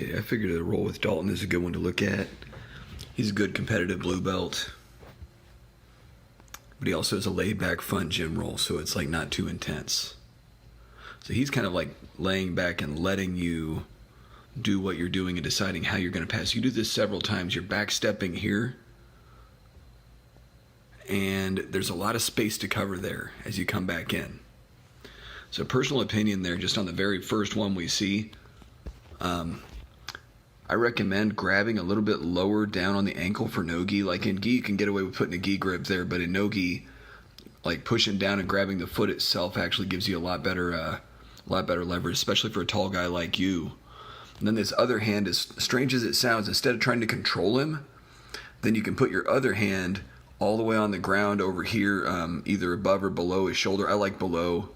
Yeah, I figured a roll with Dalton is a good one to look at. He's a good competitive blue belt, but he also has a laid-back, fun gym roll, so it's like not too intense. So he's kind of like laying back and letting you do what you're doing and deciding how you're going to pass. You do this several times. You're backstepping here, and there's a lot of space to cover there as you come back in. So personal opinion there, just on the very first one we see, I recommend grabbing a little bit lower down on the ankle for no-gi. Like in gi, you can get away with putting a gi grip there, but in no-gi, like pushing down and grabbing the foot itself actually gives you a lot better leverage, especially for a tall guy like you. And then this other hand, as strange as it sounds, instead of trying to control him, then you can put your other hand all the way on the ground over here, either above or below his shoulder. I like below.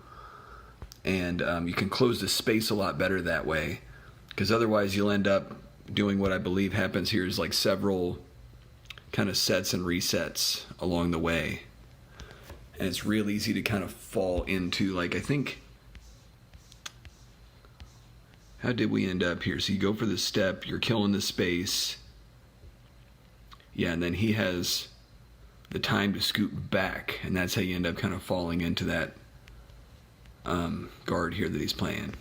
And you can close the space a lot better that way, because otherwise you'll end up doing what I believe happens here is like several kind of sets and resets along the way. And it's real easy to kind of fall into, like, I think, how did we end up here? So you go for the step, you're killing the space. Yeah, and then he has the time to scoot back, and that's how you end up kind of falling into that guard here that he's playing.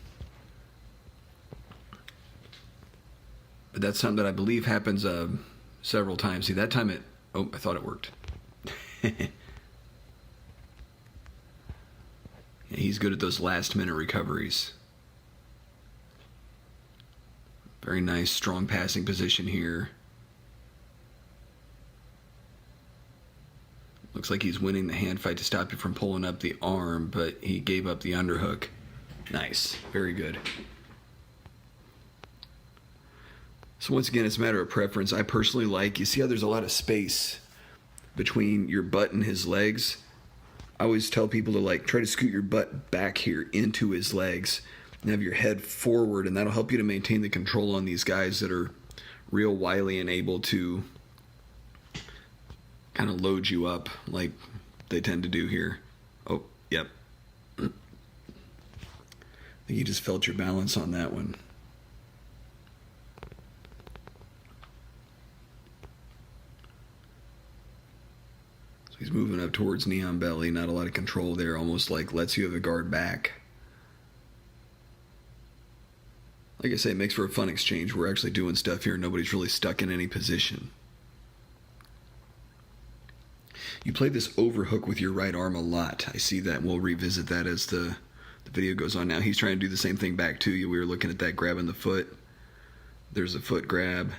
But that's something that I believe happens several times. See, that time I thought it worked. Yeah, he's good at those last minute recoveries. Very nice, strong passing position here. Looks like he's winning the hand fight to stop you from pulling up the arm, but he gave up the underhook. Nice. Very good. So once again, it's a matter of preference. I personally like, you see how there's a lot of space between your butt and his legs? I always tell people to like try to scoot your butt back here into his legs and have your head forward, and that'll help you to maintain the control on these guys that are real wily and able to kind of load you up like they tend to do here. Oh, yep. I think you just felt your balance on that one. So he's moving up towards knee on belly, not a lot of control there, almost like lets you have a guard back. Like I say, it makes for a fun exchange. We're actually doing stuff here. Nobody's really stuck in any position. You play this overhook with your right arm a lot. I see that, and we'll revisit that as the video goes on. Now he's trying to do the same thing back to you. We were looking at that, grabbing the foot. There's a foot grab.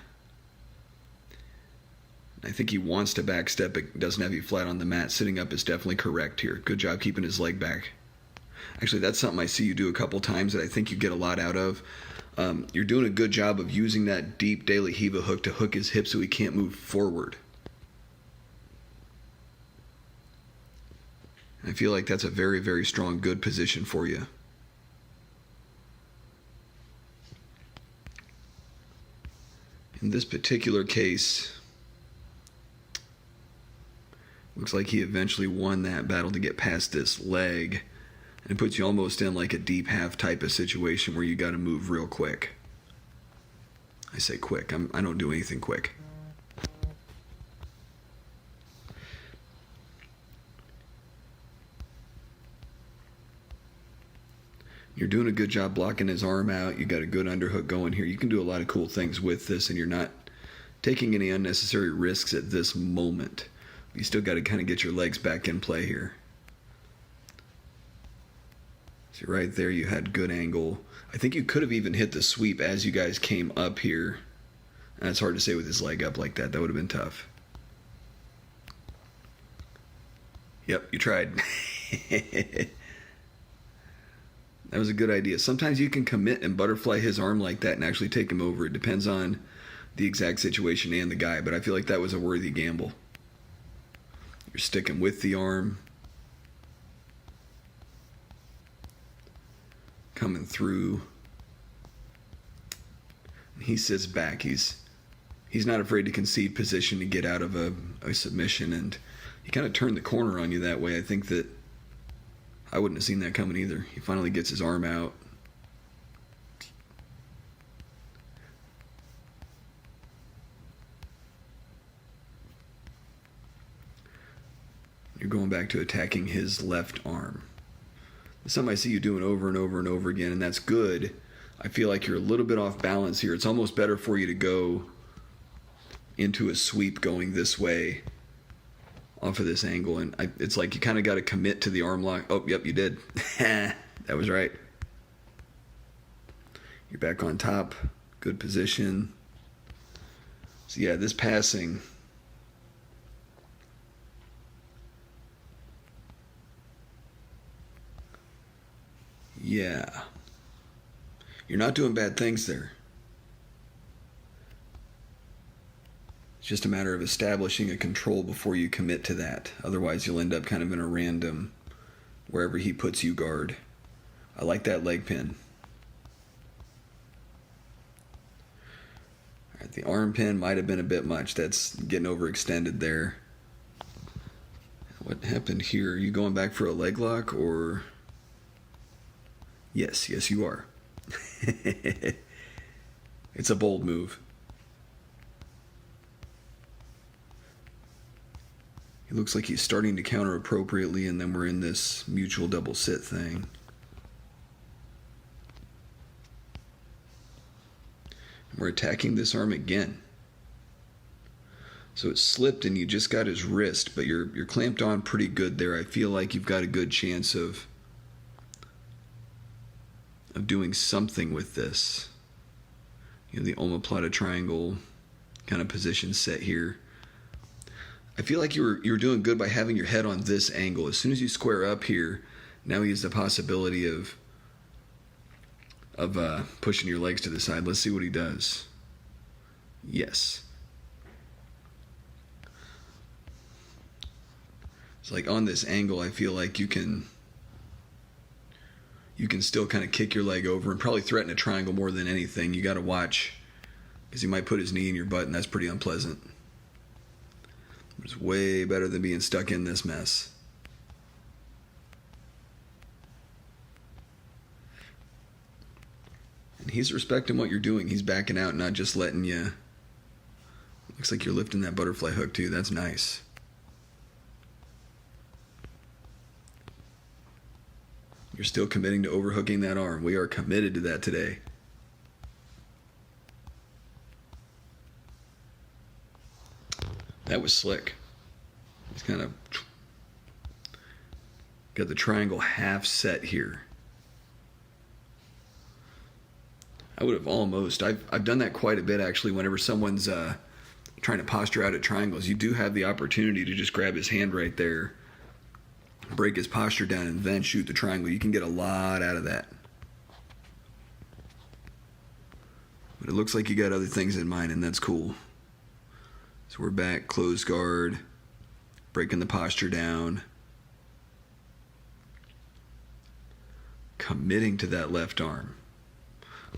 I think he wants to backstep, but doesn't have you flat on the mat. Sitting up is definitely correct here. Good job keeping his leg back. Actually, that's something I see you do a couple times that I think you get a lot out of. You're doing a good job of using that deep De La Riva hook to hook his hip so he can't move forward. I feel like that's a very, very strong, good position for you. In this particular case, looks like he eventually won that battle to get past this leg. And it puts you almost in like a deep half type of situation where you got to move real quick. I say quick. I don't do anything quick. You're doing a good job blocking his arm out. You got a good underhook going here. You can do a lot of cool things with this, and you're not taking any unnecessary risks at this moment. You still got to kind of get your legs back in play here. So right there, you had good angle. I think you could have even hit the sweep as you guys came up here. And it's hard to say with his leg up like that. That would have been tough. Yep, you tried. That was a good idea. Sometimes you can commit and butterfly his arm like that and actually take him over. It depends on the exact situation and the guy, but I feel like that was a worthy gamble. You're sticking with the arm. Coming through. He sits back. He's not afraid to concede position to get out of a submission, and he kind of turned the corner on you that way. I think that I wouldn't have seen that coming either. He finally gets his arm out. You're going back to attacking his left arm. It's something I see you doing over and over and over again, and that's good. I feel like you're a little bit off balance here. It's almost better for you to go into a sweep going this way off of this angle, and it's like you kind of got to commit to the arm lock. Oh, yep, you did. That was right. You're back on top. Good position. So yeah, this passing, yeah, you're not doing bad things there. It's just a matter of establishing a control before you commit to that. Otherwise, you'll end up kind of in a random, wherever he puts you, guard. I like that leg pin. All right, the arm pin might have been a bit much. That's getting overextended there. What happened here? Are you going back for a leg lock or... Yes, you are. It's a bold move. He looks like he's starting to counter appropriately, and then we're in this mutual double sit thing. We're attacking this arm again. So it slipped and you just got his wrist, but you're clamped on pretty good there. I feel like you've got a good chance of doing something with this. You know, the omoplata triangle kind of position set here. I feel like you're doing good by having your head on this angle. As soon as you square up here, now he has the possibility of pushing your legs to the side. Let's see what he does. Yes. It's like on this angle, I feel like you can still kind of kick your leg over and probably threaten a triangle more than anything. You got to watch, because he might put his knee in your butt, and that's pretty unpleasant. It's way better than being stuck in this mess. And he's respecting what you're doing. He's backing out, not just letting you. Looks like you're lifting that butterfly hook too. That's nice. You're still committing to overhooking that arm. We are committed to that today. That was slick. He's kind of got the triangle half set here. I would have almost. I've done that quite a bit actually. Whenever someone's trying to posture out at triangles, you do have the opportunity to just grab his hand right there, break his posture down, and then shoot the triangle. You can get a lot out of that. But it looks like you got other things in mind, and that's cool. So we're back, closed guard, breaking the posture down, committing to that left arm.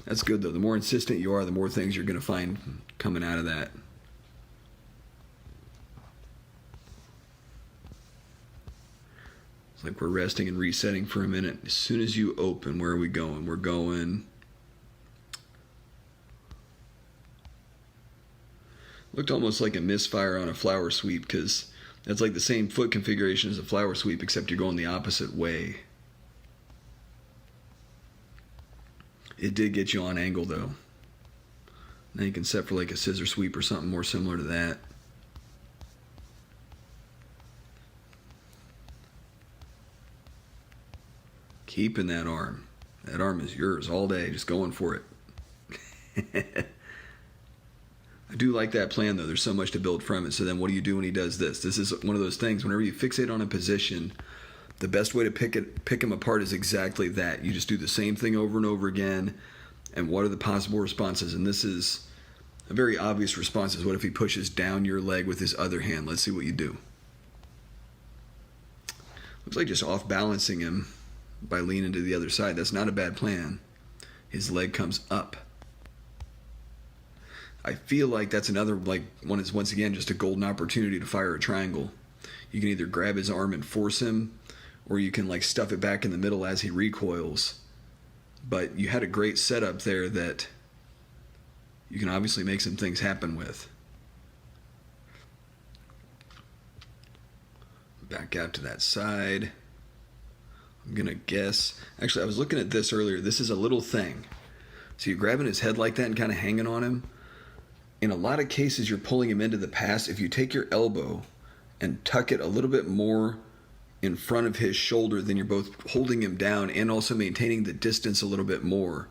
That's good though. The more insistent you are, the more things you're going to find coming out of that. It's like we're resting and resetting for a minute. As soon as you open, where are we going? We're going... Looked almost like a misfire on a flower sweep, because that's like the same foot configuration as a flower sweep, except you're going the opposite way. It did get you on angle though. Now you can set for like a scissor sweep or something more similar to that. Keeping that arm. That arm is yours all day, just going for it. I do like that plan though. There's so much to build from it. So then what do you do when he does this? This is one of those things, whenever you fixate on a position, the best way to pick him apart is exactly that. You just do the same thing over and over again, and what are the possible responses? And this is a very obvious response. Is what if he pushes down your leg with his other hand? Let's see what you do. Looks like just off balancing him by leaning to the other side. That's not a bad plan. His leg comes up. I feel like that's another, like, one is once again just a golden opportunity to fire a triangle. You can either grab his arm and force him, or you can like stuff it back in the middle as he recoils. But you had a great setup there that you can obviously make some things happen with. Back out to that side. I'm going to guess. Actually, I was looking at this earlier. This is a little thing. So you're grabbing his head like that and kind of hanging on him. In a lot of cases, you're pulling him into the pass. If you take your elbow and tuck it a little bit more in front of his shoulder, then you're both holding him down and also maintaining the distance a little bit more.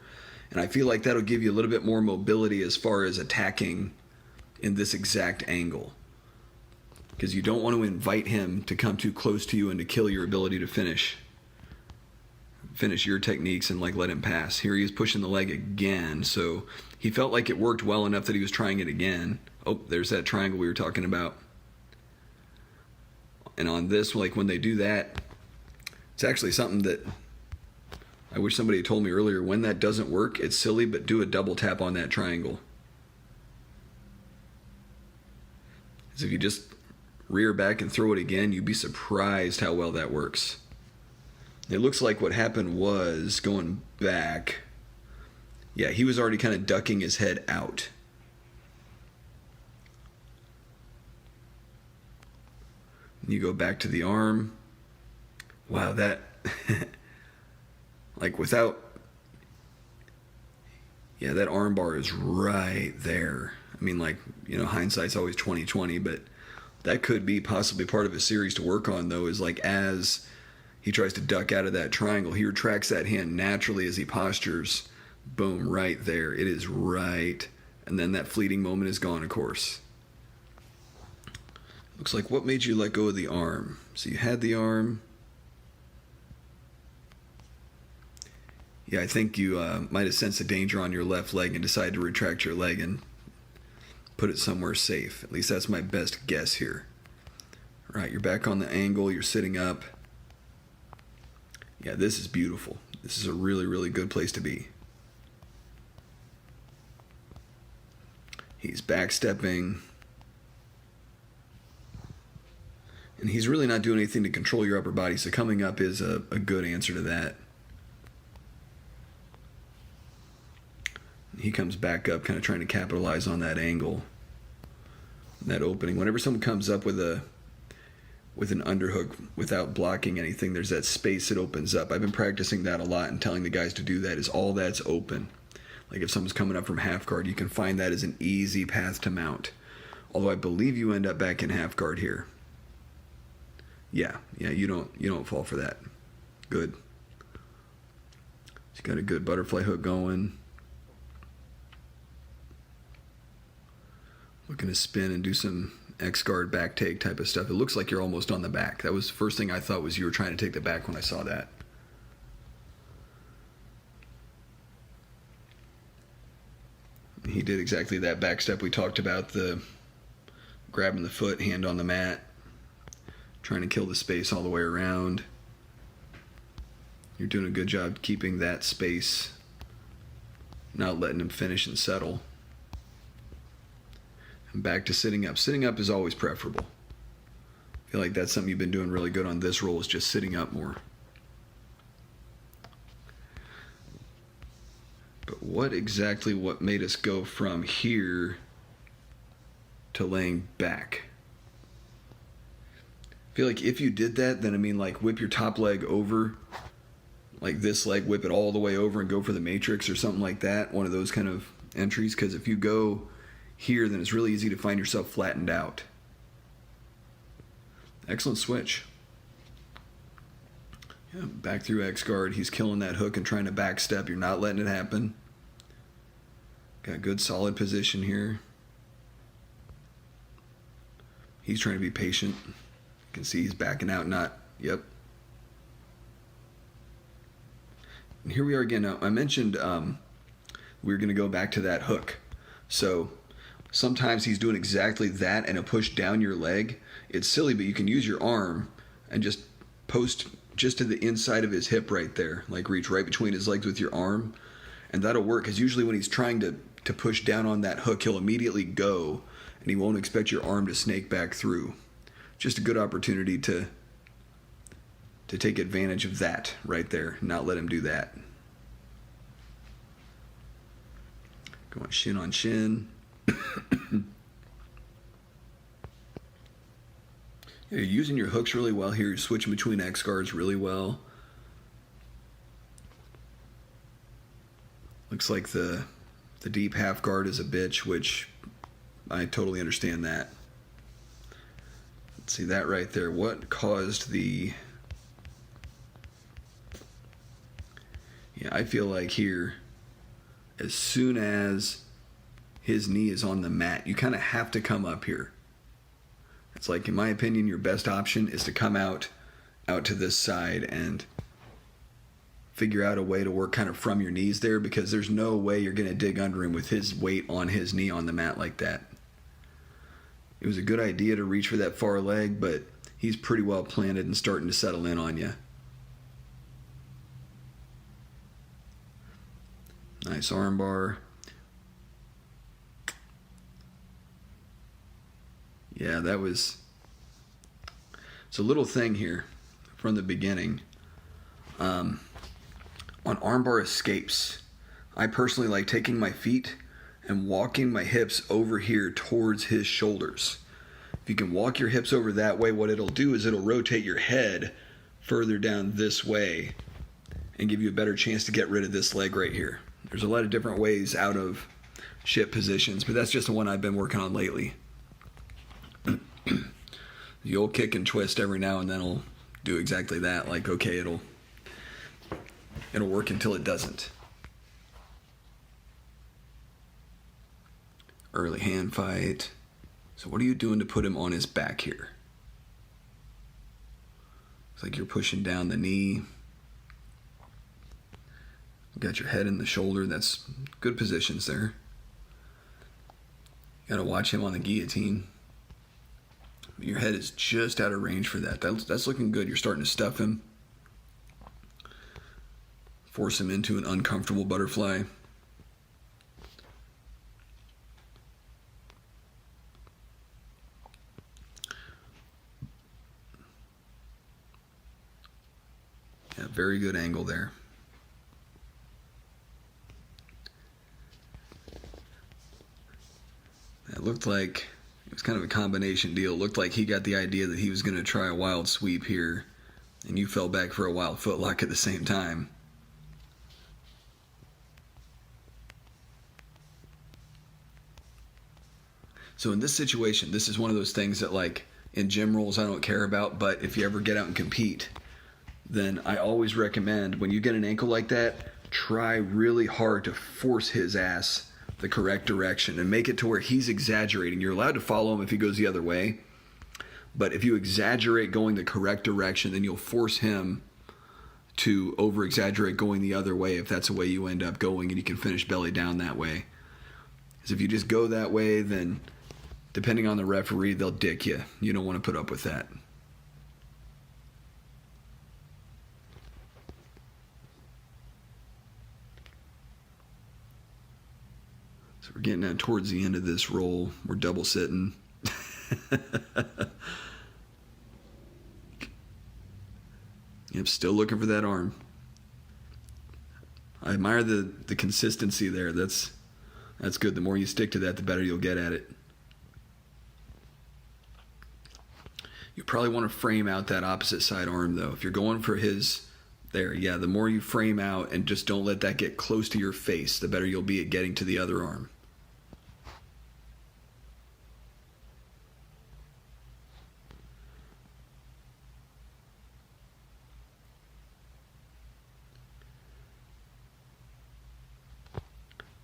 And I feel like that'll give you a little bit more mobility as far as attacking in this exact angle. Because you don't want to invite him to come too close to you and to kill your ability to finish your techniques and like let him pass. Here he is pushing the leg again. So he felt like it worked well enough that he was trying it again. Oh, there's that triangle we were talking about. And on this, like when they do that, it's actually something that I wish somebody had told me earlier. When that doesn't work, it's silly, but do a double tap on that triangle. Because if you just rear back and throw it again, you'd be surprised how well that works. It looks like what happened was, going back, yeah, he was already kind of ducking his head out. You go back to the arm. Wow, that, like without, yeah, that arm bar is right there. I mean, like, you know, hindsight's always 20/20, but that could be possibly part of a series to work on, though, is like as he tries to duck out of that triangle, he retracts that hand naturally as he postures. Boom, right there. It is right. And then that fleeting moment is gone, of course. Looks like what made you let go of the arm? So you had the arm. Yeah, I think you might have sensed the danger on your left leg and decided to retract your leg and put it somewhere safe. At least that's my best guess here. All right, you're back on the angle. You're sitting up. Yeah, this is beautiful. This is a really, really good place to be. He's backstepping. And he's really not doing anything to control your upper body, so coming up is a good answer to that. He comes back up, kind of trying to capitalize on that angle, that opening. Whenever someone comes up with an underhook without blocking anything, there's that space that opens up. I've been practicing that a lot and telling the guys to do that, is all that's open. Like if someone's coming up from half guard, you can find that as an easy path to mount. Although I believe you end up back in half guard here. Yeah, you don't fall for that. Good. He's got a good butterfly hook going. Looking to spin and do some X-guard back take type of stuff. It looks like you're almost on the back. That was the first thing I thought, was you were trying to take the back when I saw that. He did exactly that back step we talked about, the grabbing the foot, hand on the mat, trying to kill the space all the way around. You're doing a good job keeping that space, not letting him finish and settle. And back to sitting up. Sitting up is always preferable. I feel like that's something you've been doing really good on this roll, is just sitting up more. But what made us go from here to laying back? I feel like if you did that, then like whip your top leg over, like this leg, whip it all the way over and go for the matrix or something like that. One of those kind of entries, because if you go here, then it's really easy to find yourself flattened out. Excellent switch. Yeah, back through X guard. He's killing that hook and trying to backstep. You're not letting it happen. Got good solid position here. He's trying to be patient. You can see he's backing out, yep. And here we are again. Now, I mentioned we were going to go back to that hook. So sometimes he's doing exactly that and a push down your leg. It's silly, but you can use your arm and just post just to the inside of his hip right there. Like reach right between his legs with your arm. And that'll work, because usually when he's trying to push down on that hook, he'll immediately go and he won't expect your arm to snake back through. Just a good opportunity to take advantage of that right there. Not let him do that. Going shin on shin. You're using your hooks really well here. You're switching between X guards really well. Looks like the deep half guard is a bitch, which I totally understand that. Let's see that right there. What caused the... Yeah, I feel like here, as soon as his knee is on the mat, you kind of have to come up here. It's like, in my opinion, your best option is to come out to this side and figure out a way to work kind of from your knees there, because there's no way you're going to dig under him with his weight on his knee on the mat like that. It was a good idea to reach for that far leg, but he's pretty well planted and starting to settle in on you. Nice armbar. Yeah, that was... It's a little thing here from the beginning. On armbar escapes, I personally like taking my feet and walking my hips over here towards his shoulders. If you can walk your hips over that way, what it'll do is it'll rotate your head further down this way and give you a better chance to get rid of this leg right here. There's a lot of different ways out of ship positions, but that's just the one I've been working on lately. The old kick and twist every now and then will do exactly that. Like, okay, it'll work until it doesn't. Early hand fight. So what are you doing to put him on his back here? It's like you're pushing down the knee. You got your head in the shoulder. That's good positions there. You got to watch him on the guillotine. Your head is just out of range for that. That's looking good. You're starting to stuff him. Force him into an uncomfortable butterfly. Yeah, very good angle there. It looked like it was kind of a combination deal. It looked like he got the idea that he was going to try a wild sweep here, and you fell back for a wild footlock at the same time. So in this situation, this is one of those things that, like, in gym rules I don't care about, but if you ever get out and compete, then I always recommend, when you get an ankle like that, try really hard to force his ass the correct direction and make it to where he's exaggerating. You're allowed to follow him if he goes the other way, but if you exaggerate going the correct direction, then you'll force him to over-exaggerate going the other way if that's the way you end up going, and you can finish belly down that way. Because if you just go that way, then depending on the referee, they'll dick you. You don't want to put up with that. So we're getting down towards the end of this roll. We're double sitting. Yep, still looking for that arm. I admire the consistency there. That's good. The more you stick to that, the better you'll get at it. You probably want to frame out that opposite side arm, though. If you're going for his there, yeah, the more you frame out and just don't let that get close to your face, the better you'll be at getting to the other arm.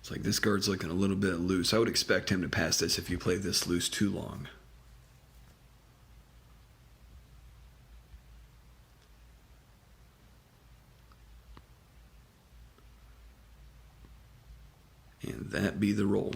It's like this guard's looking a little bit loose. I would expect him to pass this if you play this loose too long. And that be the roll.